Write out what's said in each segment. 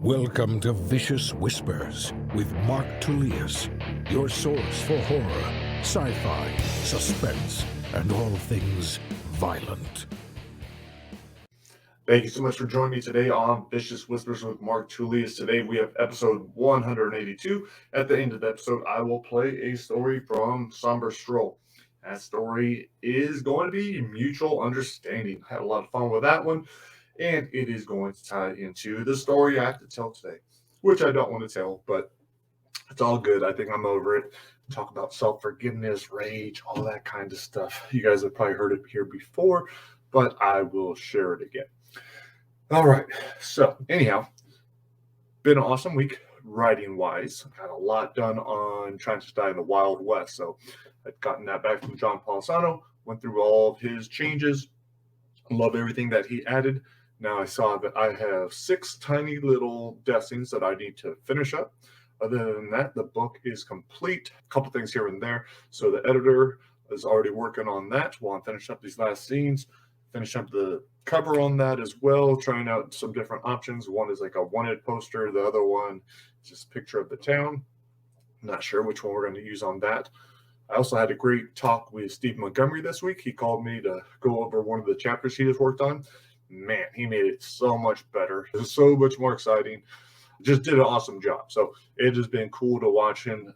Welcome to Vicious Whispers with Mark Tullius, your source for horror, sci-fi, suspense, and all things violent. Thank you so much for joining me today on Vicious Whispers with Mark Tullius. Today we have episode 182. At the end of the episode, I will play a story from Somber Stroll. That story is going to be Mutual Understanding. I had a lot of fun with that one, and it is going to tie into the story I have to tell today, which I don't want to tell, but it's all good. I think I'm over it. Talk about self-forgiveness, rage, all that kind of stuff. You guys have probably heard it here before, but I will share it again. All right. So anyhow, been an awesome week writing-wise. Got a lot done on Trying to Die in the Wild West. So I've gotten that back from John Polisano, went through all of his changes. Love everything that he added. Now I saw that I have 6 tiny little death scenes that I need to finish up. Other than that, the book is complete. A couple things here and there. So the editor is already working on that while I'm finishing up these last scenes. Finish up the cover on that as well, trying out some different options. One is like a wanted poster. The other one is just a picture of the town. I'm not sure which one we're going to use on that. I also had a great talk with Steve Montgomery this week. He called me to go over one of the chapters he just worked on. Man, he made it so much better. It was so much more exciting. Just did an awesome job. So it has been cool to watch him,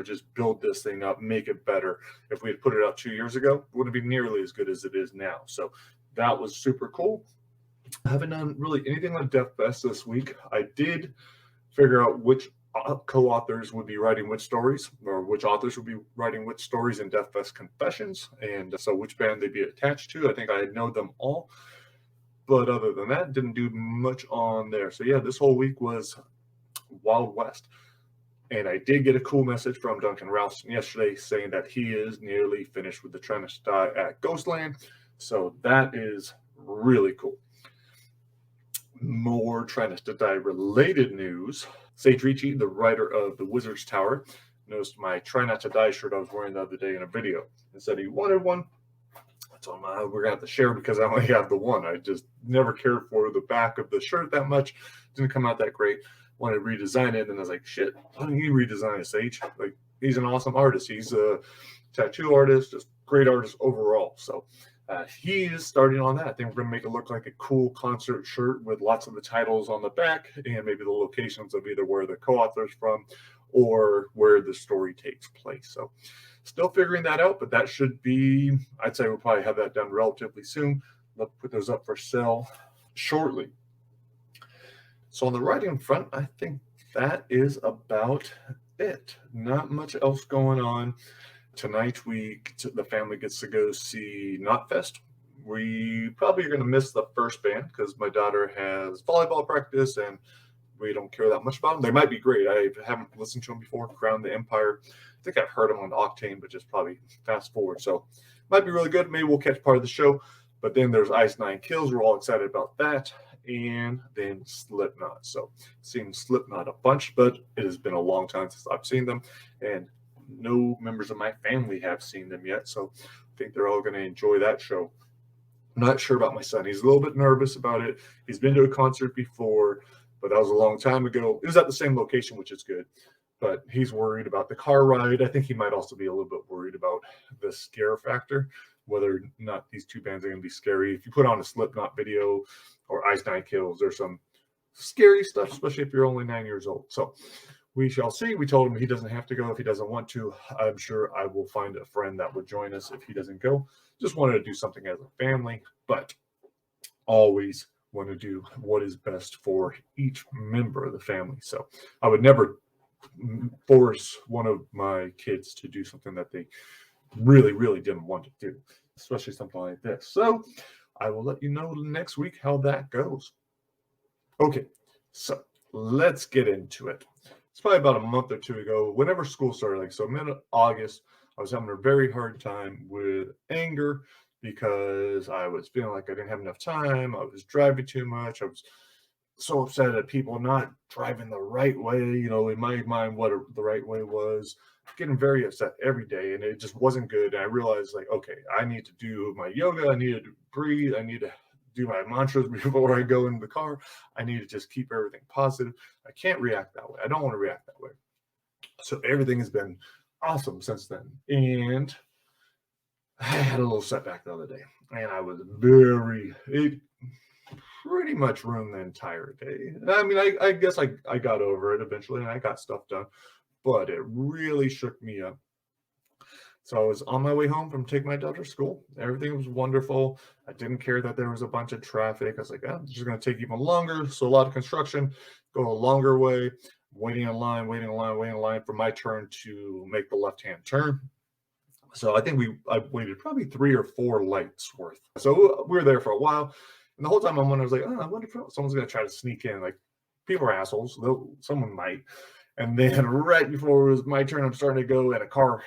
just build this thing up, make it better. If we had put it out 2 years ago, it wouldn't be nearly as good as it is now. So that was super cool. I haven't done really anything on Knotfest this week. I did figure out which co-authors would be writing which stories, or which authors would be writing which stories in Knotfest Confessions, and so which band they'd be attached to. I think I know them all. But other than that, didn't do much on there. So yeah, this whole week was Wild West. And I did get a cool message from Duncan Ralston yesterday saying that he is nearly finished with the Trying to Die at Ghostland. So that is really cool. More Trying to Die related news. Sage Ricci, the writer of The Wizard's Tower, noticed my Try Not to Die shirt I was wearing the other day in a video and said he wanted one. I told him we're going to have to share because I only have the one. I just never cared for the back of the shirt that much. Didn't come out that great. Wanted to redesign it, and I was like, shit, why don't you redesign it, Sage? Like, he's an awesome artist. He's a tattoo artist, just great artist overall. So he is starting on that. I think we're going to make it look like a cool concert shirt with lots of the titles on the back and maybe the locations of either where the co-author's from or where the story takes place. So still figuring that out, but that should be, I'd say we'll probably have that done relatively soon. Let's put those up for sale shortly. So on the writing front, I think that is about it. Not much else going on. Tonight, the family gets to go see Knotfest. We probably are going to miss the first band because my daughter has volleyball practice and we don't care that much about them. They might be great. I haven't listened to them before. Crown the Empire. I think I've heard them on Octane, but just probably fast forward. So might be really good. Maybe we'll catch part of the show. But then there's Ice Nine Kills. We're all excited about that. And then Slipknot. So seen Slipknot a bunch, but it has been a long time since I've seen them. And no members of my family have seen them yet. So I think they're all going to enjoy that show. I'm not sure about my son. He's a little bit nervous about it. He's been to a concert before, but that was a long time ago. It was at the same location, which is good. But he's worried about the car ride. I think he might also be a little bit worried about the scare factor, whether or not these two bands are going to be scary. If you put on a Slipknot video or Ice Nine Kills, there's some scary stuff, especially if you're only 9 years old. So we shall see. We told him he doesn't have to go if he doesn't want to. I'm sure I will find a friend that would join us if he doesn't go. Just wanted to do something as a family, but always want to do what is best for each member of the family. So I would never force one of my kids to do something that they really, really didn't want to do, especially something like this. So I will let you know next week how that goes. Okay, so let's get into it. It's probably about a month or two ago, whenever school started, like so mid-August, I was having a very hard time with anger because I was feeling like I didn't have enough time. I was driving too much. I was so upset at people not driving the right way, in my mind, what the right way was. Getting very upset every day, and it just wasn't good. And I realized, like, okay, I need to do my yoga. I need to breathe. I need to do my mantras before I go into the car. I need to just keep everything positive. I can't react that way. I don't want to react that way. So everything has been awesome since then. And I had a little setback the other day, and I was it pretty much ruined the entire day. I mean, I guess I got over it eventually, and I got stuff done, but it really shook me up. So I was on my way home from taking my daughter to school. Everything was wonderful. I didn't care that there was a bunch of traffic. I was like, it's just going to take even longer. So a lot of construction, go a longer way, waiting in line for my turn to make the left-hand turn. So I think I waited probably 3 or 4 lights worth. So we were there for a while. And the whole time I was like, I wonder if someone's going to try to sneak in. Like, people are assholes. Someone might. And then right before it was my turn, I'm starting to go, and a car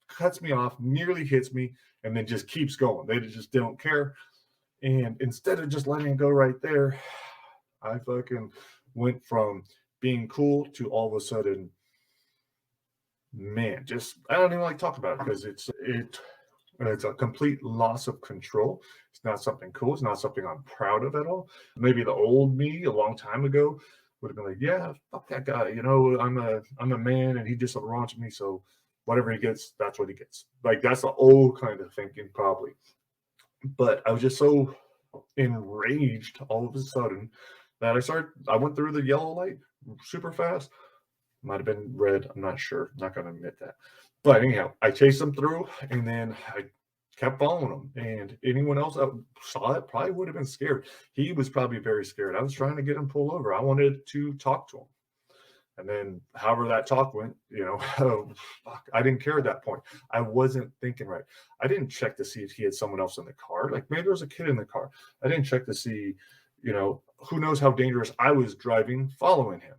cuts me off, nearly hits me, and then just keeps going. They just don't care. And instead of just letting it go right there, I fucking went from being cool to all of a sudden, man, I don't even like to talk about it because it's a complete loss of control. It's not something cool. It's not something I'm proud of at all. Maybe the old me a long time ago would have been like, yeah, fuck that guy. I'm a man, and he just wrongs me, so whatever he gets, that's what he gets. Like, that's the old kind of thinking, probably. But I was just so enraged all of a sudden that I went through the yellow light super fast. Might have been red. I'm not sure. I'm not going to admit that. But anyhow, I chased him through, and then I kept following him. And anyone else that saw it probably would have been scared. He was probably very scared. I was trying to get him pulled over. I wanted to talk to him. And then however that talk went, I didn't care at that point. I wasn't thinking right. I didn't check to see if he had someone else in the car. Like, maybe there was a kid in the car. I didn't check to see, who knows how dangerous I was driving following him.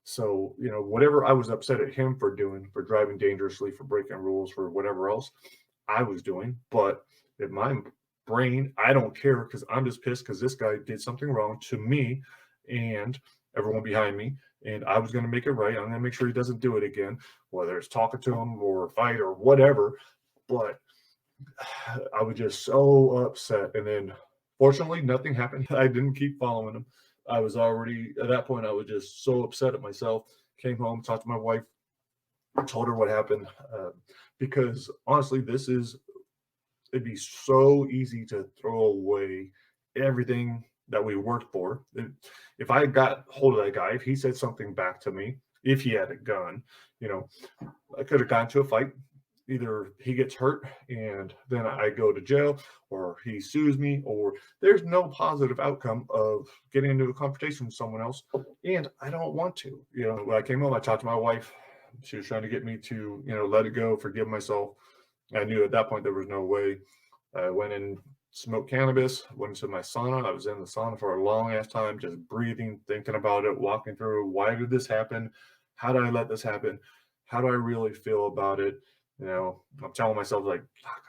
So, whatever I was upset at him for doing, for driving dangerously, for breaking rules, for whatever else I was doing. But in my brain, I don't care, because I'm just pissed because this guy did something wrong to me and everyone behind me. And I was going to make it right. I'm going to make sure he doesn't do it again, whether it's talking to him or fight or whatever. But I was just so upset. And then fortunately, nothing happened. I didn't keep following him. I was already, at that point, I was just so upset at myself. Came home, talked to my wife, told her what happened. Because honestly, it'd be so easy to throw away everything that we worked for. If I got hold of that guy, if he said something back to me, if he had a gun, I could have gone to a fight. Either he gets hurt and then I go to jail, or he sues me, or there's no positive outcome of getting into a confrontation with someone else. And I don't want to. When I came home, I talked to my wife. She was trying to get me to, let it go, forgive myself. I knew at that point there was no way. I went and smoked cannabis, went into my sauna. I was in the sauna for a long ass time, just breathing, thinking about it, walking through, why did this happen? How did I let this happen? How do I really feel about it? I'm telling myself, like,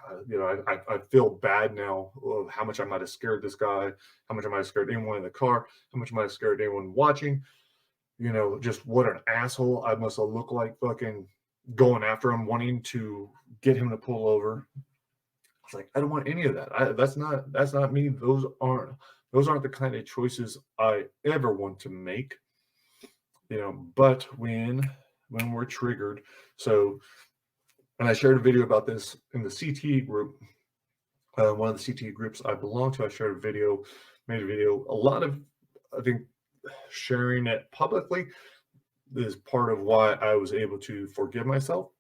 I feel bad now of how much I might have scared this guy, how much I might have scared anyone in the car, how much I might have scared anyone watching. Just what an asshole I must have looked like, fucking going after him, wanting to get him to pull over. It's like, I don't want any of that. That's not me. Those aren't the kind of choices I ever want to make. But when we're triggered. So, and I shared a video about this in the CTE group. One of the CTE groups I belong to, I shared made a video. A lot of, I think, sharing it publicly is part of why I was able to forgive myself.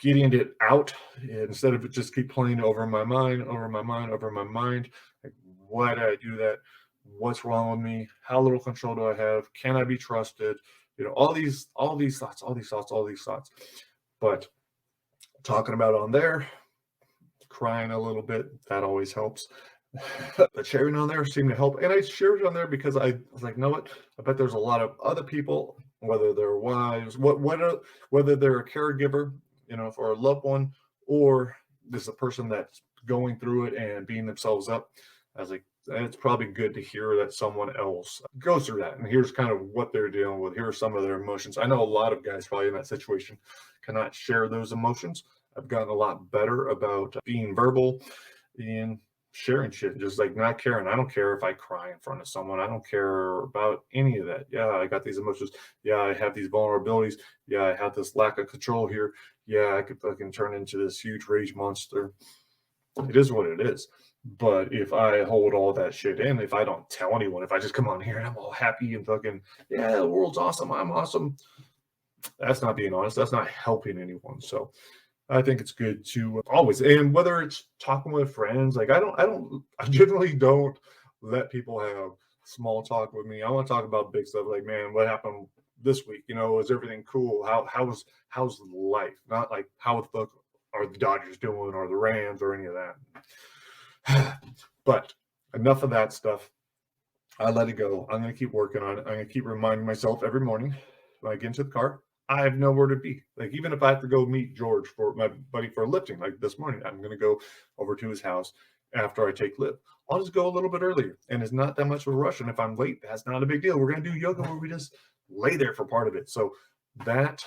Getting it out instead of it just keep playing over my mind. Like, why did I do that? What's wrong with me? How little control do I have? Can I be trusted? All these thoughts. But talking about on there, crying a little bit, that always helps. But sharing on there seemed to help. And I shared it on there because I was like, know what? I bet there's a lot of other people, whether they're wives, whether they're a caregiver, for a loved one, or this is a person that's going through it and beating themselves up. I was like, it's probably good to hear that someone else goes through that. And here's kind of what they're dealing with. Here are some of their emotions. I know a lot of guys probably in that situation cannot share those emotions. I've gotten a lot better about being verbal and sharing shit, just like not caring. I don't care if I cry in front of someone. I don't care about any of that. Yeah, I got these emotions. Yeah, I have these vulnerabilities. Yeah, I have this lack of control here. Yeah, I could fucking turn into this huge rage monster. It is what it is. But if I hold all that shit in, if I don't tell anyone, if I just come on here and I'm all happy and fucking, yeah, the world's awesome, I'm awesome, that's not being honest. That's not helping anyone. So I think it's good to always, and whether it's talking with friends, like I generally don't let people have small talk with me. I want to talk about big stuff, like, man, what happened this week? You know, is everything cool? How's life? Not like how the fuck are the Dodgers doing or the Rams or any of that. But enough of that stuff. I let it go. I'm going to keep working on it. I'm going to keep reminding myself every morning when I get into the car, I have nowhere to be. Like, even if I have to go meet George, for my buddy, for lifting, like this morning, I'm going to go over to his house after I take lift. I'll just go a little bit earlier, and it's not that much of a rush. And if I'm late, that's not a big deal. We're going to do yoga where we just lay there for part of it. So that,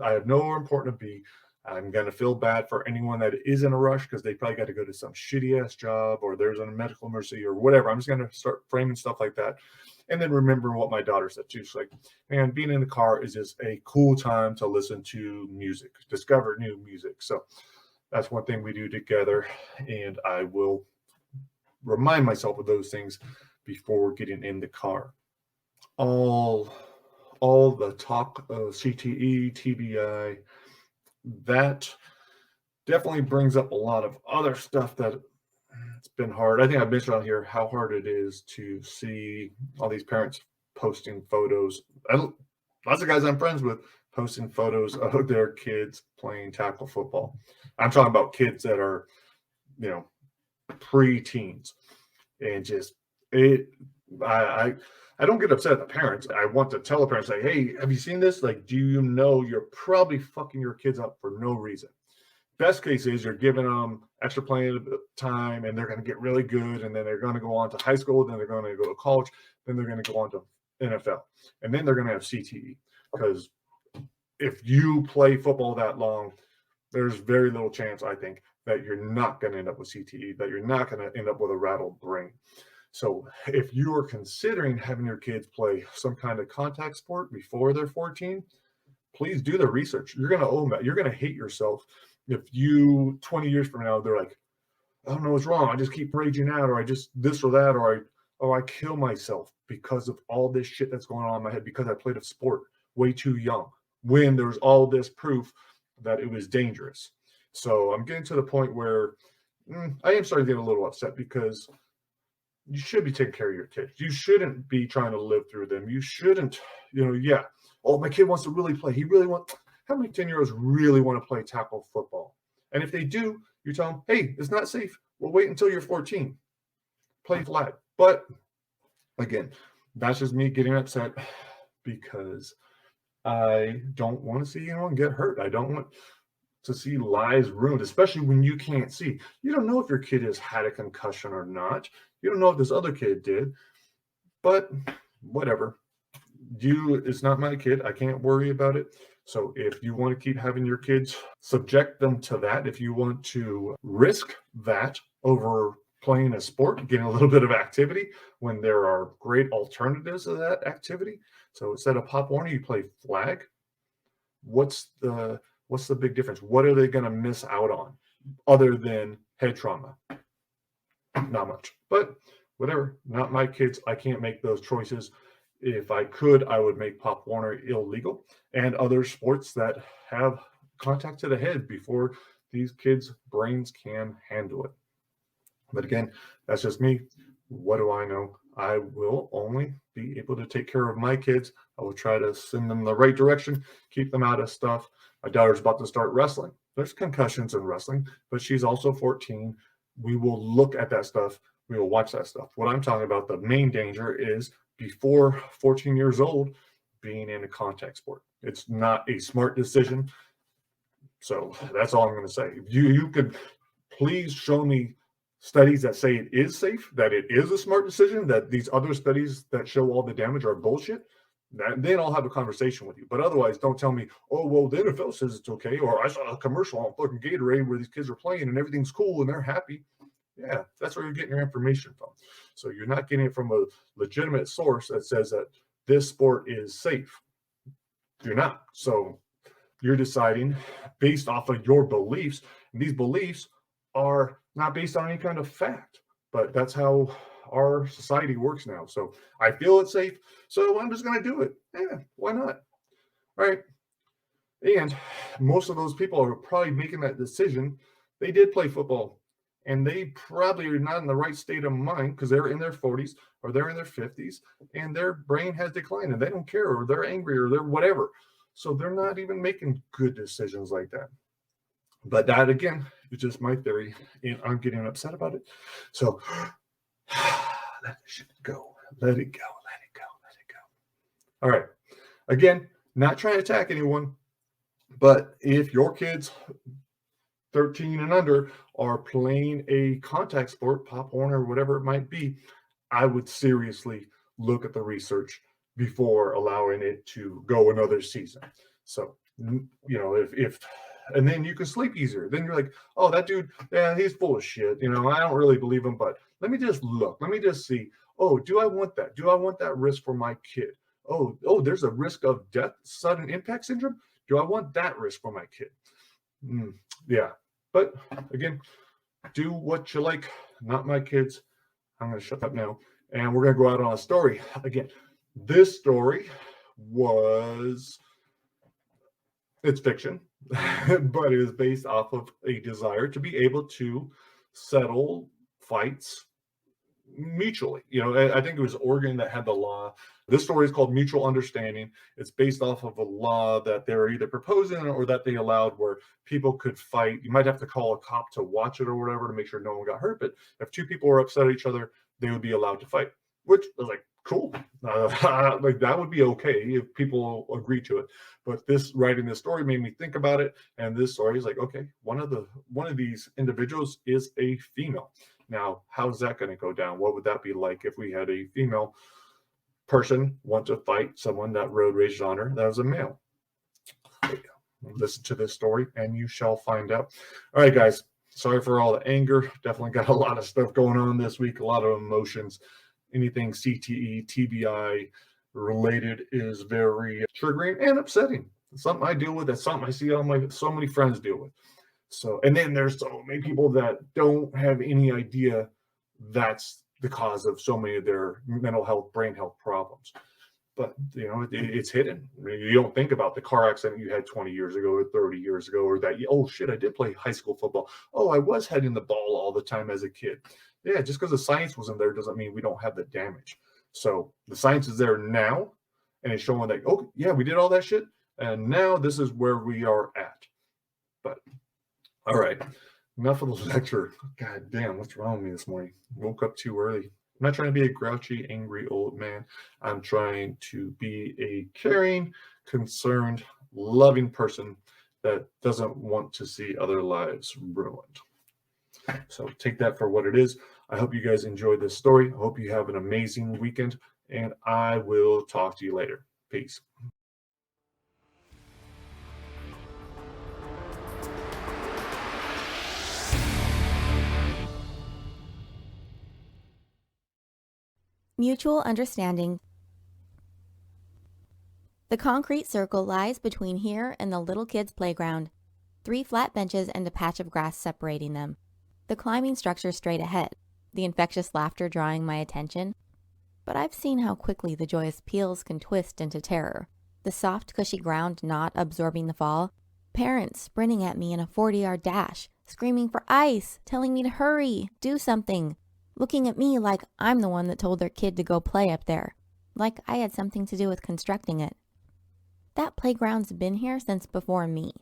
I have nowhere important to be. I'm going to feel bad for anyone that is in a rush because they probably got to go to some shitty ass job or there's a medical emergency or whatever. I'm just going to start framing stuff like that. And then remembering what my daughter said too. She's like, man, being in the car is just a cool time to listen to music, discover new music. So that's one thing we do together. And I will remind myself of those things before getting in the car. All the talk of CTE, TBI, that definitely brings up a lot of other stuff that it's been hard. I think I mentioned on here how hard it is to see all these parents posting photos. Lots of guys I'm friends with posting photos of their kids playing tackle football. I'm talking about kids that are, pre-teens, and just I don't get upset at the parents. I want to tell the parents, like, hey, have you seen this? Like, do you know you're probably fucking your kids up for no reason? Best case is you're giving them extra playing time and they're going to get really good. And then they're going to go on to high school. Then they're going to go to college. Then they're going to go on to NFL. And then they're going to have CTE. Because if you play football that long, there's very little chance, I think, that you're not going to end up with CTE, that you're not going to end up with a rattled brain. So if you are considering having your kids play some kind of contact sport before they're 14, please do the research. You're going to own that. You're going to hate yourself if you 20 years from now, they're like, I don't know what's wrong. I just keep raging out, or I just this or that, or I kill myself because of all this shit that's going on in my head because I played a sport way too young when there's all this proof that it was dangerous. So I'm getting to the point where I am starting to get a little upset because you should be taking care of your kids. You shouldn't be trying to live through them. You shouldn't, oh, my kid wants to really play. How many 10-year-olds really want to play tackle football? And if they do, you tell them, hey, it's not safe. Well, wait until you're 14. Play flag. But again, that's just me getting upset because I don't want to see anyone get hurt. I don't want to see lives ruined, especially when you can't see. You don't know if your kid has had a concussion or not. You don't know if this other kid did. But whatever. It's not my kid. I can't worry about it. So if you want to keep having your kids, subject them to that. If you want to risk that over playing a sport, getting a little bit of activity when there are great alternatives to that activity. So instead of Pop Warner, you play flag. What's the big difference? What are they going to miss out on other than head trauma? Not much, but whatever. Not my kids. I can't make those choices. If I could, I would make Pop Warner illegal and other sports that have contact to the head before these kids' brains can handle it. But again, that's just me. What do I know? I will only be able to take care of my kids. I will try to send them in the right direction, keep them out of stuff. My daughter's about to start wrestling. There's concussions in wrestling, but she's also 14. We will look at that stuff. We will watch that stuff. What I'm talking about, the main danger is before 14 years old, being in a contact sport. It's not a smart decision. So that's all I'm going to say. If you could please show me studies that say it is safe, that it is a smart decision, that these other studies that show all the damage are bullshit, then I'll have a conversation with you. But otherwise, don't tell me, oh, well, the NFL says it's okay, or I saw a commercial on fucking Gatorade where these kids are playing and everything's cool and they're happy. Yeah, that's where you're getting your information from. So you're not getting it from a legitimate source that says that this sport is safe. You're not. So you're deciding based off of your beliefs, and these beliefs are not based on any kind of fact, but that's how our society works now. So I feel it's safe, so I'm just going to do it. Yeah, why not? Right. And most of those people are probably making that decision. They did play football, and they probably are not in the right state of mind because they're in their 40s or they're in their 50s, and their brain has declined, and they don't care, or they're angry, or they're whatever. So they're not even making good decisions like that. But that, again, is just my theory, and I'm getting upset about it. So let it shit go. Let it go. Let it go. Let it go. All right. Again, not trying to attack anyone. But if your kids 13 and under are playing a contact sport, pop horn or whatever it might be, I would seriously look at the research before allowing it to go another season. So, if and then you can sleep easier. Then you're like, oh, that dude, yeah, he's full of shit. I don't really believe him, but let me just look. Let me just see. Oh, do I want that? Do I want that risk for my kid? Oh, there's a risk of death, sudden impact syndrome. Do I want that risk for my kid? Yeah. But again, do what you like, not my kids. I'm going to shut up now. And we're going to go out on a story. Again, this story it's fiction, but it is based off of a desire to be able to settle fights mutually. I think it was Oregon that had the law. This story is called Mutual Understanding. It's based off of a law that they were either proposing or that they allowed, where people could fight. You might have to call a cop to watch it or whatever to make sure no one got hurt. But if two people were upset at each other, they would be allowed to fight, which was like, cool. Like that would be okay if people agree to it. But writing this story made me think about it. And this story is like, okay, one of these individuals is a female. Now, how's that going to go down? What would that be like if we had a female person want to fight someone that road raged on her that was a male? Listen to this story and you shall find out. All right, guys. Sorry for all the anger. Definitely got a lot of stuff going on this week, a lot of emotions. Anything CTE, TBI related is very triggering and upsetting. It's something I deal with. That's something I see so many friends deal with. So, and then there's so many people that don't have any idea that's the cause of so many of their mental health, brain health problems. But, it's hidden. You don't think about the car accident you had 20 years ago or 30 years ago, or that, oh shit, I did play high school football. Oh, I was heading the ball all the time as a kid. Yeah, just because the science wasn't there doesn't mean we don't have the damage. So the science is there now, and it's showing that, oh yeah, we did all that shit, and now this is where we are at. But all right, enough of the lecture. God damn, what's wrong with me this morning? Woke up too early. I'm not trying to be a grouchy, angry old man. I'm trying to be a caring, concerned, loving person that doesn't want to see other lives ruined. So take that for what it is. I hope you guys enjoyed this story. I hope you have an amazing weekend, and I will talk to you later. Peace. Mutual understanding. The concrete circle lies between here and the little kids' playground. 3 flat benches and a patch of grass separating them. The climbing structure straight ahead, the infectious laughter drawing my attention. But I've seen how quickly the joyous peals can twist into terror. The soft, cushy ground not absorbing the fall. Parents sprinting at me in a 40-yard dash, screaming for ice, telling me to hurry, do something. Looking at me like I'm the one that told their kid to go play up there, like I had something to do with constructing it. That playground's been here since before me.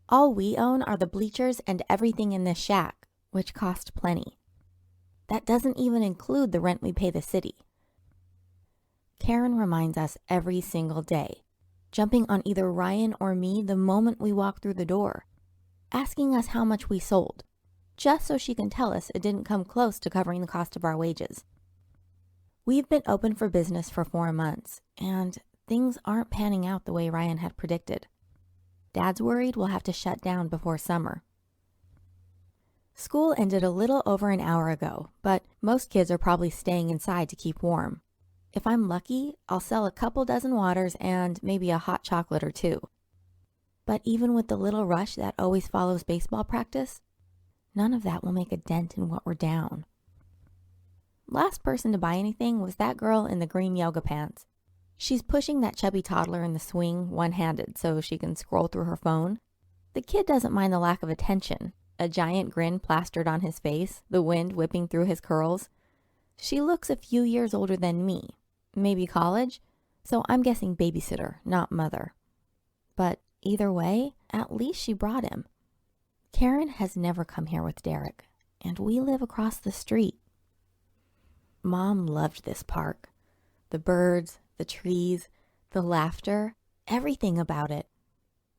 All we own are the bleachers and everything in this shack, which cost plenty. That doesn't even include the rent we pay the city. Karen reminds us every single day, jumping on either Ryan or me the moment we walk through the door, asking us how much we sold, just so she can tell us it didn't come close to covering the cost of our wages. We've been open for business for 4 months, and things aren't panning out the way Ryan had predicted. Dad's worried we'll have to shut down before summer. School ended a little over an hour ago, but most kids are probably staying inside to keep warm. If I'm lucky, I'll sell a couple dozen waters and maybe a hot chocolate or two. But even with the little rush that always follows baseball practice, none of that will make a dent in what we're down. Last person to buy anything was that girl in the green yoga pants. She's pushing that chubby toddler in the swing one-handed so she can scroll through her phone. The kid doesn't mind the lack of attention, a giant grin plastered on his face, the wind whipping through his curls. She looks a few years older than me, maybe college, so I'm guessing babysitter, not mother. But either way, at least she brought him. Karen has never come here with Derek, and we live across the street. Mom loved this park. The birds, the trees, the laughter, everything about it.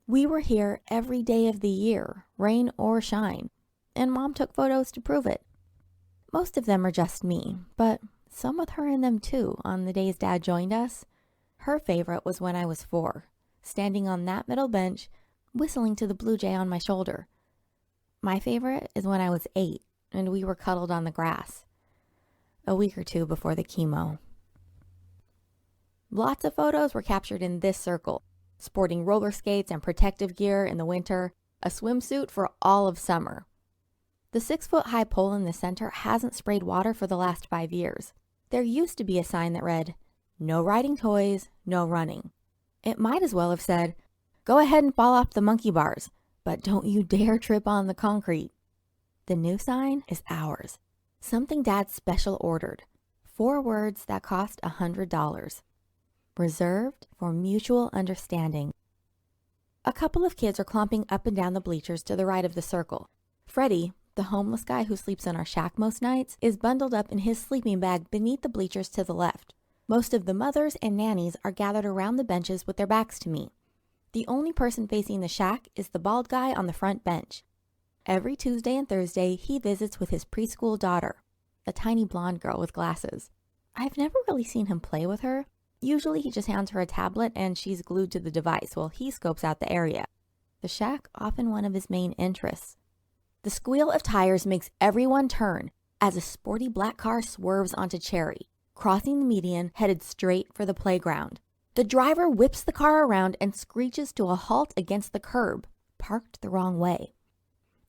We were here every day of the year, rain or shine, and Mom took photos to prove it. Most of them are just me, but some with her in them too on the days Dad joined us. Her favorite was when I was 4, standing on that middle bench, whistling to the blue jay on my shoulder. My favorite is when I was 8 and we were cuddled on the grass, a week or 2 before the chemo. Lots of photos were captured in this circle, sporting roller skates and protective gear in the winter, a swimsuit for all of summer. The 6-foot-high pole in the center hasn't sprayed water for the last 5 years. There used to be a sign that read, "No riding toys, no running." It might as well have said, "Go ahead and fall off the monkey bars, but don't you dare trip on the concrete." The new sign is ours. Something Dad special ordered. 4 words that cost $100. Reserved for mutual understanding. A couple of kids are clomping up and down the bleachers to the right of the circle. Freddie, the homeless guy who sleeps in our shack most nights, is bundled up in his sleeping bag beneath the bleachers to the left. Most of the mothers and nannies are gathered around the benches with their backs to me. The only person facing the shack is the bald guy on the front bench. Every Tuesday and Thursday, he visits with his preschool daughter, a tiny blonde girl with glasses. I've never really seen him play with her. Usually he just hands her a tablet and she's glued to the device while he scopes out the area. The shack often one of his main interests. The squeal of tires makes everyone turn as a sporty black car swerves onto Cherry, crossing the median, headed straight for the playground. The driver whips the car around and screeches to a halt against the curb, parked the wrong way.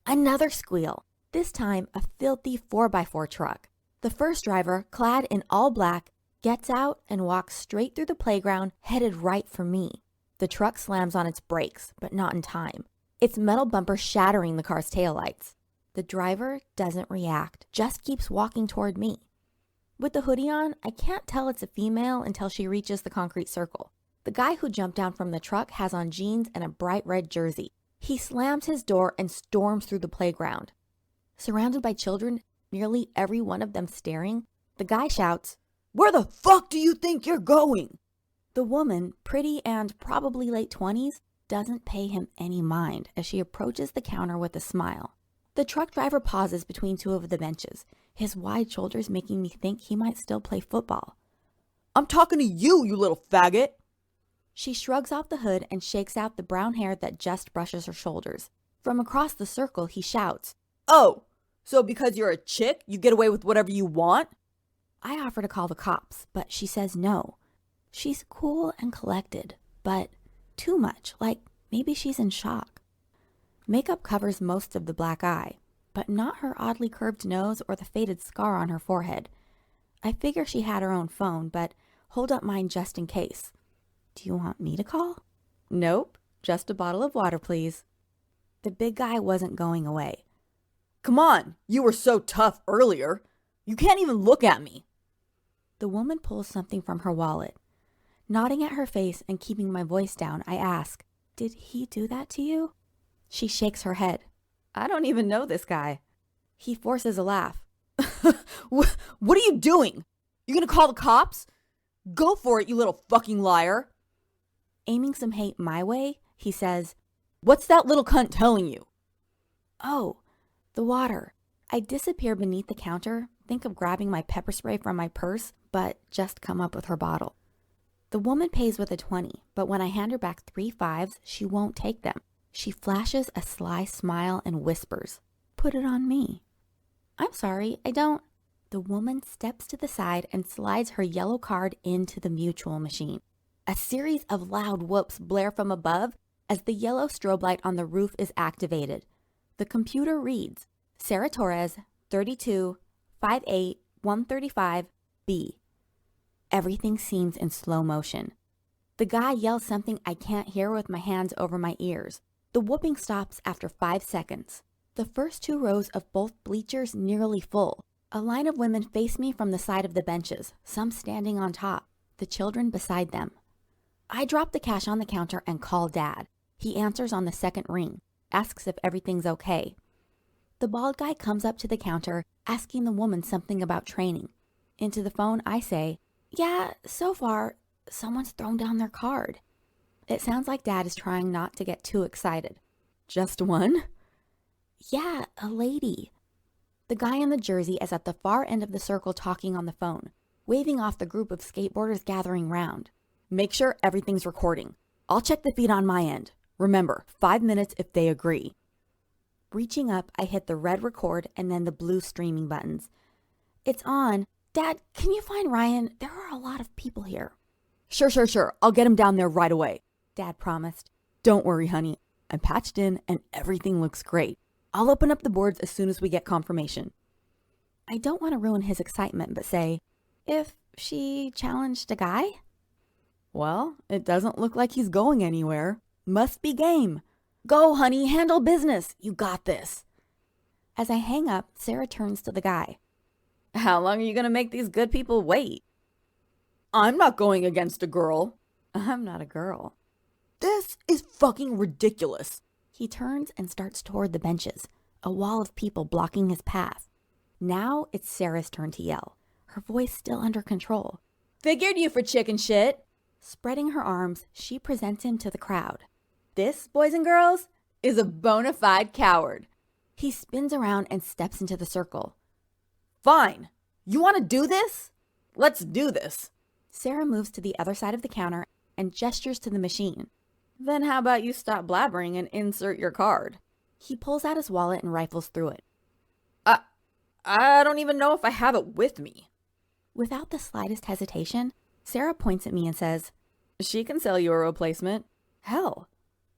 Another squeal, this time a filthy 4x4 truck. The first driver, clad in all black, gets out and walks straight through the playground, headed right for me. The truck slams on its brakes, but not in time, its metal bumper shattering the car's taillights. The driver doesn't react, just keeps walking toward me. With the hoodie on, I can't tell it's a female until she reaches the concrete circle. The guy who jumped down from the truck has on jeans and a bright red jersey. He slams his door and storms through the playground. Surrounded by children, nearly every one of them staring, the guy shouts, "Where the fuck do you think you're going?" The woman, pretty and probably late 20s, doesn't pay him any mind as she approaches the counter with a smile. The truck driver pauses between 2 of the benches, his wide shoulders making me think he might still play football. "I'm talking to you, you little faggot!" She shrugs off the hood and shakes out the brown hair that just brushes her shoulders. From across the circle, he shouts, "Oh, so because you're a chick, you get away with whatever you want?" I offer to call the cops, but she says no. She's cool and collected, but too much, like maybe she's in shock. Makeup covers most of the black eye, but not her oddly curved nose or the faded scar on her forehead. I figure she had her own phone, but hold up mine just in case. Do you want me to call? Nope, just a bottle of water, please. The big guy wasn't going away. "Come on, you were so tough earlier. You can't even look at me." The woman pulls something from her wallet. Nodding at her face and keeping my voice down, I ask, "Did he do that to you?" She shakes her head. "I don't even know this guy." He forces a laugh. What are you doing? You gonna call the cops? Go for it, you little fucking liar." Aiming some hate my way, he says, "What's that little cunt telling you?" Oh, the water. I disappear beneath the counter, think of grabbing my pepper spray from my purse, but just come up with her bottle. The woman pays with a 20, but when I hand her back 3 5s, she won't take them. She flashes a sly smile and whispers, put it on me. I'm sorry, I don't. The woman steps to the side and slides her yellow card into the mutual machine. A series of loud whoops blare from above as the yellow strobe light on the roof is activated. The computer reads, Sarah Torres, 32, 5'8", 135B. Everything seems in slow motion. The guy yells something I can't hear with my hands over my ears. The whooping stops after 5 seconds. The first 2 rows of both bleachers nearly full. A line of women face me from the side of the benches, some standing on top, the children beside them. I drop the cash on the counter and call Dad. He answers on the second ring, asks if everything's okay. The bald guy comes up to the counter, asking the woman something about training. Into the phone, I say, yeah, so far, someone's thrown down their card. It sounds like Dad is trying not to get too excited. Just one? Yeah, a lady. The guy in the jersey is at the far end of the circle talking on the phone, waving off the group of skateboarders gathering round. Make sure everything's recording. I'll check the feed on my end. Remember, 5 minutes if they agree. Reaching up, I hit the red record and then the blue streaming buttons. It's on. Dad, can you find Ryan? There are a lot of people here. Sure. I'll get him down there right away, Dad promised. Don't worry, honey. I'm patched in and everything looks great. I'll open up the boards as soon as we get confirmation. I don't want to ruin his excitement, but say, if she challenged a guy? Well, it doesn't look like he's going anywhere. Must be game. Go, honey, handle business. You got this. As I hang up, Sarah turns to the guy. How long are you going to make these good people wait? I'm not going against a girl. I'm not a girl. This is fucking ridiculous. He turns and starts toward the benches, a wall of people blocking his path. Now it's Sarah's turn to yell, her voice still under control. Figured you for chicken shit. Spreading her arms, she presents him to the crowd. This, boys and girls, is a bona fide coward. He spins around and steps into the circle. Fine. You want to do this? Let's do this. Sarah moves to the other side of the counter and gestures to the machine. Then how about you stop blabbering and insert your card? He pulls out his wallet and rifles through it. I don't even know if I have it with me. Without the slightest hesitation, Sarah points at me and says, she can sell you a replacement. Hell,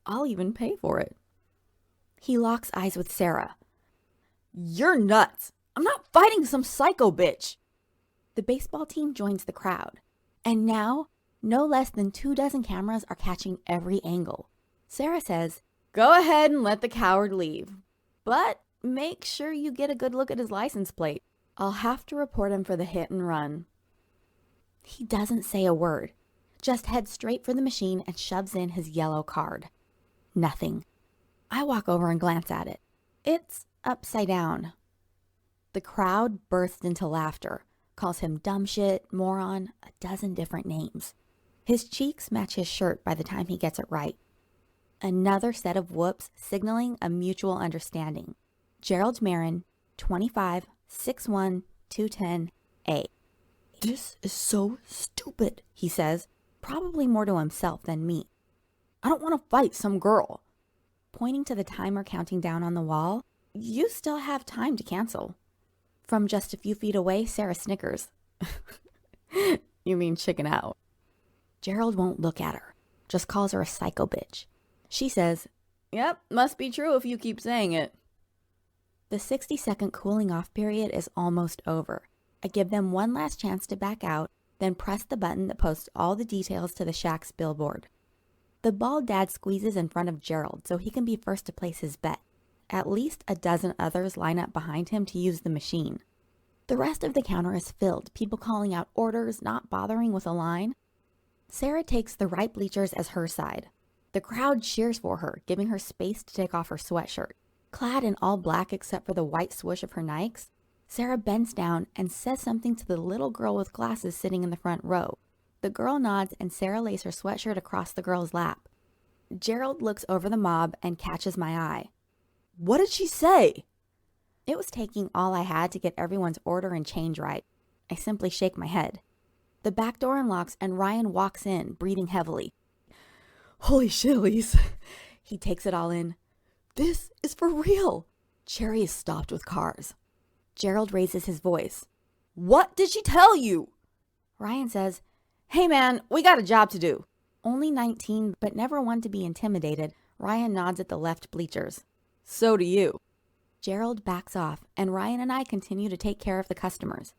I'll even pay for it. He locks eyes with Sarah. You're nuts. I'm not fighting some psycho bitch. The baseball team joins the crowd. And now, no less than 24 cameras are catching every angle. Sarah says, go ahead and let the coward leave. But make sure you get a good look at his license plate. I'll have to report him for the hit and run. He doesn't say a word, just heads straight for the machine and shoves in his yellow card. Nothing. I walk over and glance at it. It's upside down. The crowd bursts into laughter, calls him dumb shit, moron, a dozen different names. His cheeks match his shirt by the time he gets it right. Another set of whoops signaling a mutual understanding. Gerald Marin, 25, 6'1", 210A. This is so stupid, he says, probably more to himself than me. I don't want to fight some girl. Pointing to the timer counting down on the wall, you still have time to cancel. From just a few feet away, Sarah snickers. You mean chicken out. Gerald won't look at her, just calls her a psycho bitch. She says, yep, must be true if you keep saying it. The 60-second cooling off period is almost over. I give them one last chance to back out, then press the button that posts all the details to the Shack's billboard. The bald dad squeezes in front of Gerald so he can be first to place his bet. At least a dozen others line up behind him to use the machine. The rest of the counter is filled, people calling out orders, not bothering with a line. Sarah takes the right bleachers as her side. The crowd cheers for her, giving her space to take off her sweatshirt. Clad in all black except for the white swoosh of her Nikes, Sarah bends down and says something to the little girl with glasses sitting in the front row. The girl nods and Sarah lays her sweatshirt across the girl's lap. Gerald looks over the mob and catches my eye. What did she say? It was taking all I had to get everyone's order and change right. I simply shake my head. The back door unlocks and Ryan walks in, breathing heavily. Holy shillies. He takes it all in. This is for real. Cherry is stopped with cars. Gerald raises his voice. What did she tell you? Ryan says, "Hey man, we got a job to do." Only 19, but never one to be intimidated, Ryan nods at the left bleachers. So do you. Gerald backs off, and Ryan and I continue to take care of the customers.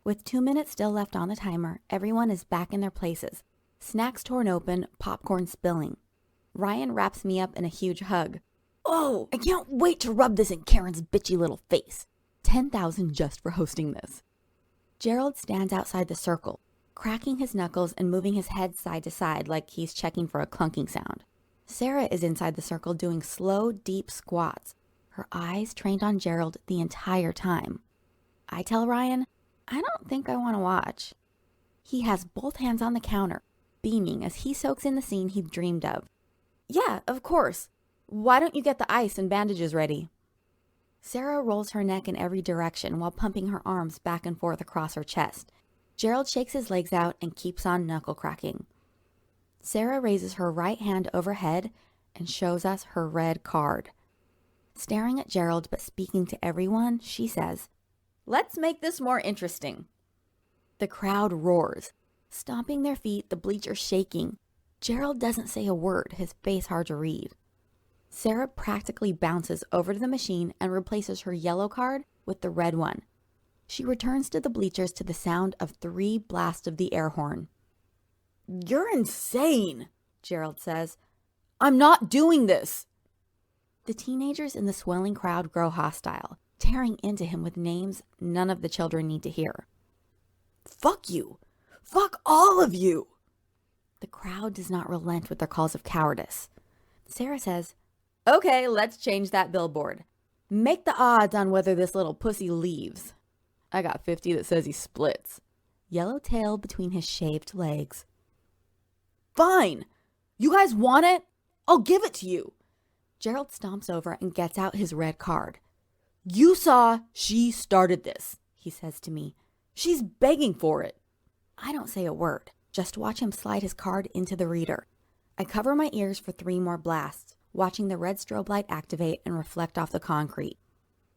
With 2 minutes still left on the timer, everyone is back in their places. Snacks torn open, popcorn spilling. Ryan wraps me up in a huge hug. Oh, I can't wait to rub this in Karen's bitchy little face. 10,000 just for hosting this. Gerald stands outside the circle, cracking his knuckles and moving his head side to side like he's checking for a clunking sound. Sarah is inside the circle doing slow, deep squats, her eyes trained on Gerald the entire time. I tell Ryan, I don't think I want to watch. He has both hands on the counter, beaming as he soaks in the scene he'd dreamed of. Yeah, of course. Why don't you get the ice and bandages ready? Sarah rolls her neck in every direction while pumping her arms back and forth across her chest. Gerald shakes his legs out and keeps on knuckle cracking. Sarah raises her right hand overhead and shows us her red card. Staring at Gerald but speaking to everyone, she says, "Let's make this more interesting." The crowd roars, stomping their feet, the bleachers shaking. Gerald doesn't say a word, his face hard to read. Sarah practically bounces over to the machine and replaces her yellow card with the red one. She returns to the bleachers to the sound of 3 blasts of the air horn. "You're insane," Gerald says. "I'm not doing this." The teenagers in the swelling crowd grow hostile, tearing into him with names none of the children need to hear. "Fuck you! Fuck all of you!" The crowd does not relent with their calls of cowardice. Sarah says, "Okay, let's change that billboard. Make the odds on whether this little pussy leaves." I got 50 that says he splits. yellow tail between his shaved legs. "Fine! You guys want it? I'll give it to you." Gerald stomps over and gets out his red card. "You saw she started this," he says to me. "She's begging for it." I don't say a word, just watch him slide his card into the reader. I cover my ears for 3 more blasts, watching the red strobe light activate and reflect off the concrete.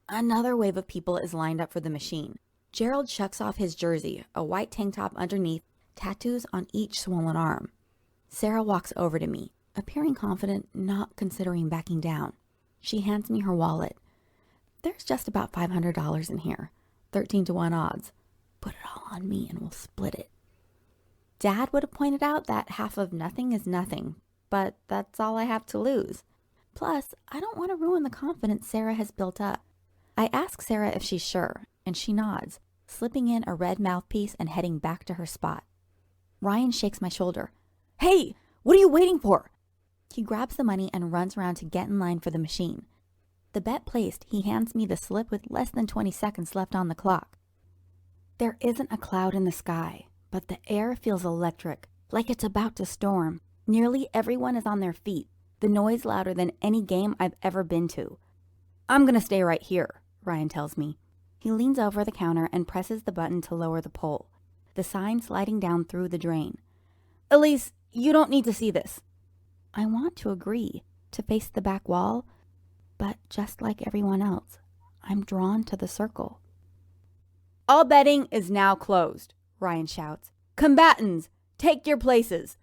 Another wave of people is lined up for the machine. Gerald shucks off his jersey, a white tank top underneath, tattoos on each swollen arm. Sarah walks over to me, appearing confident, not considering backing down. She hands me her wallet. There's just about $500 in here, 13-to-1 odds. Put it all on me and we'll split it. Dad would have pointed out that half of nothing is nothing, but that's all I have to lose. Plus, I don't want to ruin the confidence Sarah has built up. I ask Sarah if she's sure, and she nods, slipping in a red mouthpiece and heading back to her spot. Ryan shakes my shoulder. "Hey, what are you waiting for?" He grabs the money and runs around to get in line for the machine. The bet placed, he hands me the slip with less than 20 seconds left on the clock. There isn't a cloud in the sky, but the air feels electric, like it's about to storm. Nearly everyone is on their feet, the noise louder than any game I've ever been to. "I'm gonna stay right here," Ryan tells me. He leans over the counter and presses the button to lower the pole, the sign sliding down through the drain. "Elise, you don't need to see this." I want to agree, to face the back wall, but just like everyone else, I'm drawn to the circle. "All betting is now closed," Ryan shouts. "Combatants, take your places."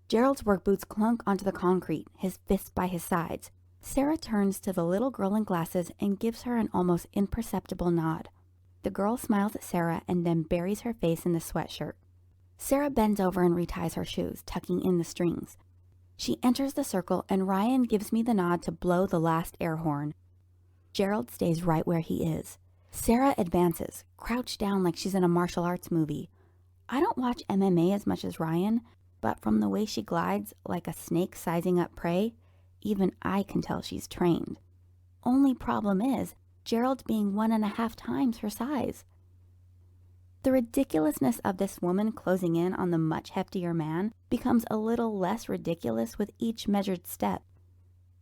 Gerald's work boots clunk onto the concrete, his fists by his sides. Sarah turns to the little girl in glasses and gives her an almost imperceptible nod. The girl smiles at Sarah and then buries her face in the sweatshirt. Sarah bends over and reties her shoes, tucking in the strings. She enters the circle and Ryan gives me the nod to blow the last air horn. Gerald stays right where he is. Sarah advances, crouched down like she's in a martial arts movie. I don't watch MMA as much as Ryan, but from the way she glides like a snake sizing up prey, even I can tell she's trained. Only problem is, Gerald being 1.5 times her size. The ridiculousness of this woman closing in on the much heftier man becomes a little less ridiculous with each measured step.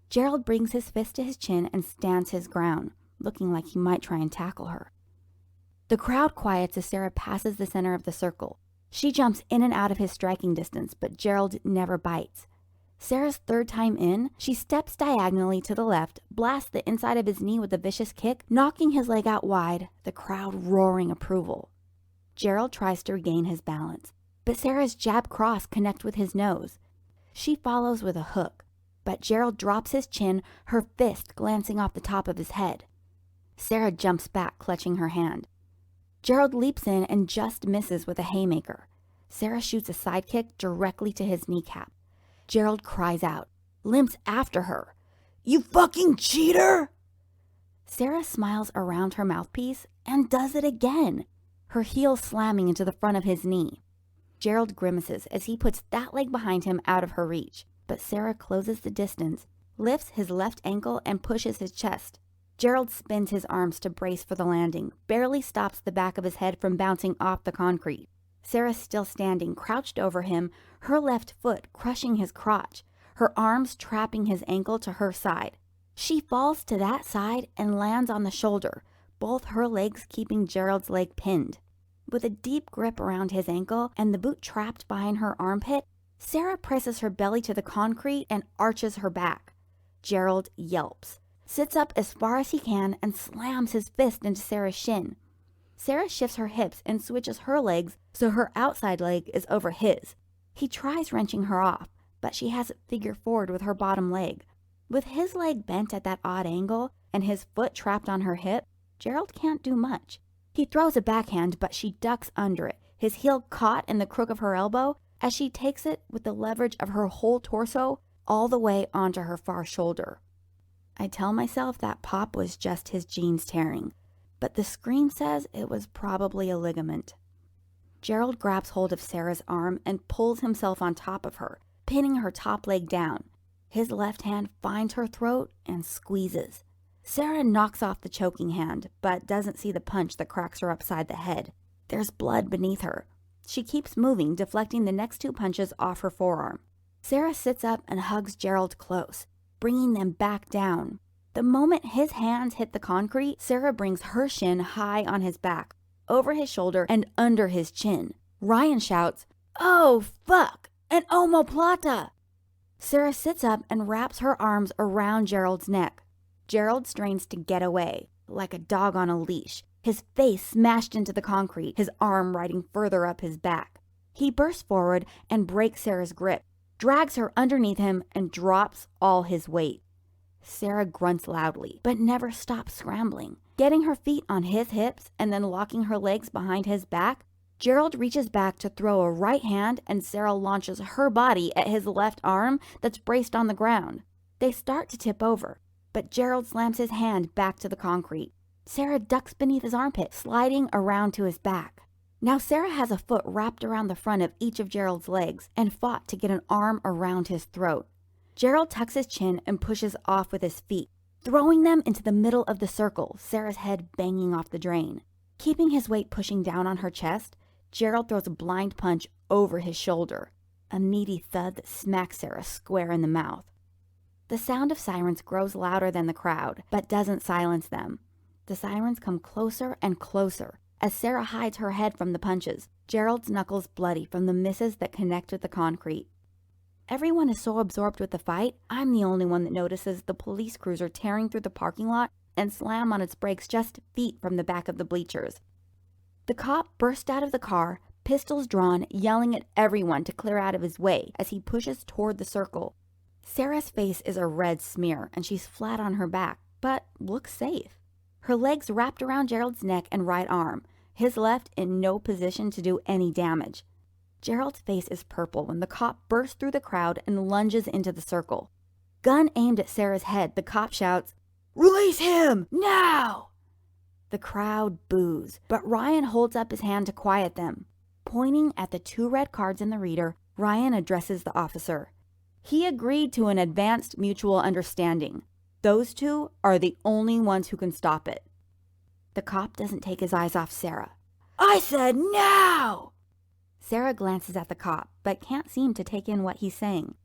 Gerald brings his fist to his chin and stands his ground, looking like he might try and tackle her. The crowd quiets as Sarah passes the center of the circle. She jumps in and out of his striking distance, but Gerald never bites. Sarah's third time in, she steps diagonally to the left, blasts the inside of his knee with a vicious kick, knocking his leg out wide, the crowd roaring approval. Gerald tries to regain his balance, but Sarah's jab cross connects with his nose. She follows with a hook, but Gerald drops his chin, her fist glancing off the top of his head. Sarah jumps back, clutching her hand. Gerald leaps in and just misses with a haymaker. Sarah shoots a sidekick directly to his kneecap. Gerald cries out, limps after her. "You fucking cheater!" Sarah smiles around her mouthpiece and does it again, her heel slamming into the front of his knee. Gerald grimaces as he puts that leg behind him out of her reach, but Sarah closes the distance, lifts his left ankle and pushes his chest. Gerald spins his arms to brace for the landing, barely stops the back of his head from bouncing off the concrete. Sarah's still standing, crouched over him, her left foot crushing his crotch, her arms trapping his ankle to her side. She falls to that side and lands on the shoulder, both her legs keeping Gerald's leg pinned. With a deep grip around his ankle and the boot trapped behind her armpit, Sarah presses her belly to the concrete and arches her back. Gerald yelps, sits up as far as he can and slams his fist into Sarah's shin. Sarah shifts her hips and switches her legs so her outside leg is over his. He tries wrenching her off, but she has it figure forward with her bottom leg. With his leg bent at that odd angle and his foot trapped on her hip, Gerald can't do much. He throws a backhand, but she ducks under it, his heel caught in the crook of her elbow as she takes it with the leverage of her whole torso all the way onto her far shoulder. I tell myself that pop was just his jeans tearing, but the scream says it was probably a ligament. Gerald grabs hold of Sarah's arm and pulls himself on top of her, pinning her top leg down. His left hand finds her throat and squeezes. Sarah knocks off the choking hand, but doesn't see the punch that cracks her upside the head. There's blood beneath her. She keeps moving, deflecting the next two punches off her forearm. Sarah sits up and hugs Gerald close, bringing them back down. The moment his hands hit the concrete, Sarah brings her shin high on his back, over his shoulder and under his chin. Ryan shouts, "Oh, fuck! An omoplata!" Sarah sits up and wraps her arms around Gerald's neck. Gerald strains to get away, like a dog on a leash, his face smashed into the concrete, his arm riding further up his back. He bursts forward and breaks Sarah's grip, drags her underneath him, and drops all his weight. Sarah grunts loudly, but never stops scrambling. Getting her feet on his hips and then locking her legs behind his back, Gerald reaches back to throw a right hand and Sarah launches her body at his left arm that's braced on the ground. They start to tip over, but Gerald slams his hand back to the concrete. Sarah ducks beneath his armpit, sliding around to his back. Now Sarah has a foot wrapped around the front of each of Gerald's legs and fought to get an arm around his throat. Gerald tucks his chin and pushes off with his feet, throwing them into the middle of the circle, Sarah's head banging off the drain. Keeping his weight pushing down on her chest, Gerald throws a blind punch over his shoulder, a meaty thud that smacks Sarah square in the mouth. The sound of sirens grows louder than the crowd, but doesn't silence them. The sirens come closer and closer as Sarah hides her head from the punches, Gerald's knuckles bloody from the misses that connect with the concrete. Everyone is so absorbed with the fight, I'm the only one that notices the police cruiser tearing through the parking lot and slam on its brakes just feet from the back of the bleachers. The cop bursts out of the car, pistols drawn, yelling at everyone to clear out of his way as he pushes toward the circle. Sarah's face is a red smear and she's flat on her back, but looks safe. Her legs wrapped around Gerald's neck and right arm, his left in no position to do any damage. Gerald's face is purple when the cop bursts through the crowd and lunges into the circle. Gun aimed at Sarah's head, the cop shouts, "Release him, now!" The crowd boos, but Ryan holds up his hand to quiet them. Pointing at the 2 red cards in the reader, Ryan addresses the officer. He agreed to an advanced mutual understanding. Those 2 are the only ones who can stop it. The cop doesn't take his eyes off Sarah. "I said now!" Sarah glances at the cop, but can't seem to take in what he's saying.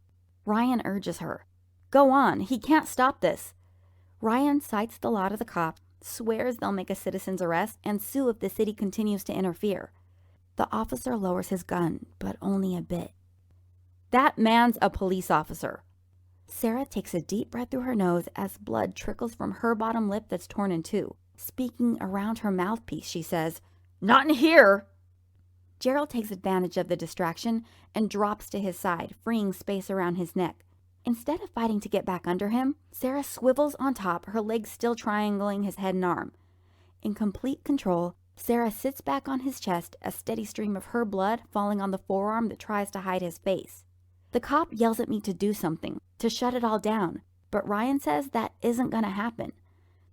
Ryan urges her. "Go on, he can't stop this." Ryan cites the law to the cop, swears they'll make a citizen's arrest and sue if the city continues to interfere. The officer lowers his gun, but only a bit. "That man's a police officer," Sarah takes a deep breath through her nose as blood trickles from her bottom lip that's torn in two. Speaking around her mouthpiece, she says, "Not in here!" Gerald takes advantage of the distraction and drops to his side, freeing space around his neck. Instead of fighting to get back under him, Sarah swivels on top, her legs still triangling his head and arm. In complete control, Sarah sits back on his chest, a steady stream of her blood falling on the forearm that tries to hide his face. The cop yells at me to do something, to shut it all down, but Ryan says that isn't going to happen.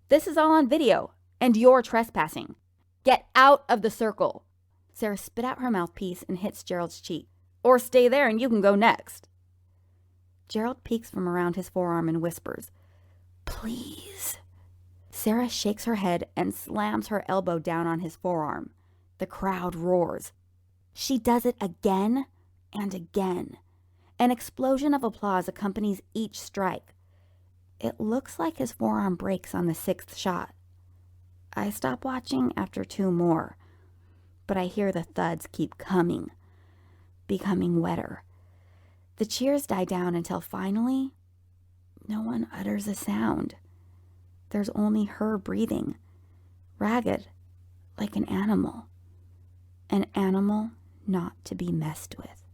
"This is all on video, and you're trespassing. Get out of the circle." Sarah spit out her mouthpiece and hits Gerald's cheek. "Or stay there and you can go next." Gerald peeks from around his forearm and whispers, "Please." Sarah shakes her head and slams her elbow down on his forearm. The crowd roars. She does it again and again. An explosion of applause accompanies each strike. It looks like his forearm breaks on the 6th shot. I stop watching after 2 more, but I hear the thuds keep coming, becoming wetter. The cheers die down until finally, no one utters a sound. There's only her breathing, ragged, like an animal not to be messed with.